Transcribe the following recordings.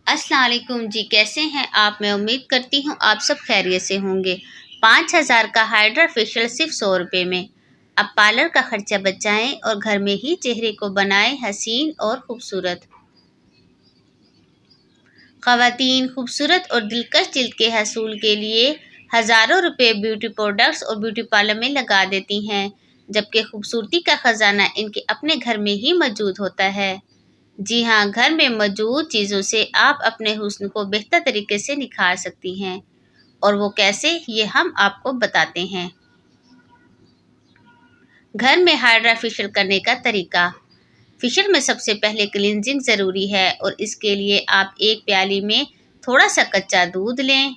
अस्सलाम वालेकुम जी, कैसे हैं आप। मैं उम्मीद करती हूँ आप सब खैरियत से होंगे। 5,000 का हाइड्रा फेशियल सिर्फ 100 रुपये में। अब पार्लर का खर्चा बचाएं और घर में ही चेहरे को बनाएं हसीन और खूबसूरत। ख़वातीन खूबसूरत और दिलकश जिल्द के हसूल के लिए हज़ारों रुपए ब्यूटी प्रोडक्ट्स और ब्यूटी पार्लर में लगा देती हैं, जबकि खूबसूरती का ख़जाना इनके अपने घर में ही मौजूद होता है। जी हाँ, घर में मौजूद चीज़ों से आप अपने हुस्न को बेहतर तरीके से निखार सकती हैं। और वो कैसे, ये हम आपको बताते हैं। घर में हाइड्रा फेशियल करने का तरीका। फेशियल में सबसे पहले क्लींजिंग ज़रूरी है और इसके लिए आप एक प्याली में थोड़ा सा कच्चा दूध लें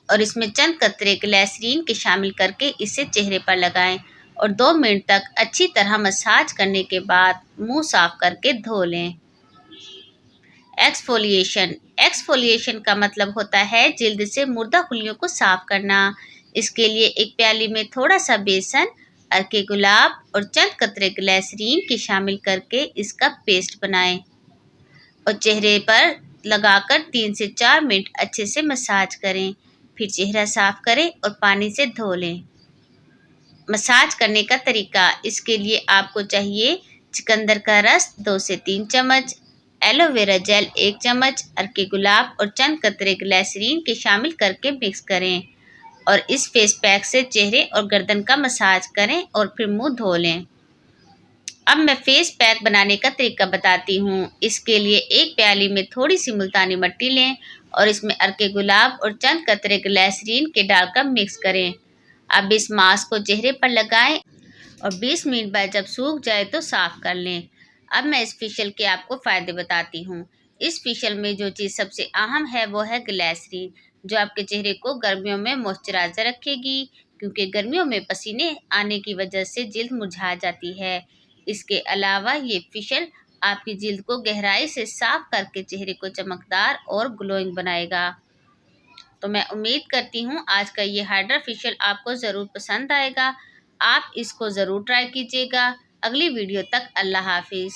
और इसमें चंद कतरे ग्लिसरीन के शामिल करके इसे चेहरे पर लगाएं और 2 मिनट तक अच्छी तरह मसाज करने के बाद मुंह साफ करके धो लें। एक्सफोलिएशन। एक्सफोलिएशन का मतलब होता है जिल्द से मुर्दा खुलियों को साफ करना। इसके लिए एक प्याली में थोड़ा सा बेसन, अर्के गुलाब और चंद कतरे ग्लिसरीन के शामिल करके इसका पेस्ट बनाएं और चेहरे पर लगाकर 3 से 4 मिनट अच्छे से मसाज करें। फिर चेहरा साफ करें और पानी से धो लें। मसाज करने का तरीका। इसके लिए आपको चाहिए चुकंदर का रस 2 से 3 चम्मच, एलोवेरा जेल 1 चम्मच, अर्के गुलाब और चंद कतरे ग्लिसरीन के शामिल करके मिक्स करें और इस फेस पैक से चेहरे और गर्दन का मसाज करें और फिर मुंह धो लें। अब मैं फेस पैक बनाने का तरीका बताती हूँ। इसके लिए एक प्याली में थोड़ी सी मुल्तानी मिट्टी लें और इसमें अर्के गुलाब और चंद कतरे ग्लिसरीन के डालकर मिक्स करें। अब इस मास्क को चेहरे पर लगाएं और 20 मिनट बाद जब सूख जाए तो साफ कर लें। अब मैं इस फेशियल के आपको फ़ायदे बताती हूँ। इस फेशियल में जो चीज़ सबसे अहम है वो है ग्लिसरीन, जो आपके चेहरे को गर्मियों में मॉइस्चराइजर रखेगी, क्योंकि गर्मियों में पसीने आने की वजह से जिल्द मुरझा जाती है। इसके अलावा ये फेशियल आपकी जिल्द को गहराई से साफ करके चेहरे को चमकदार और ग्लोइंग बनाएगा। तो मैं उम्मीद करती हूँ आज का ये हाइड्रा फेशियल आपको ज़रूर पसंद आएगा। आप इसको ज़रूर ट्राई कीजिएगा। अगली वीडियो तक अल्लाह हाफिज़।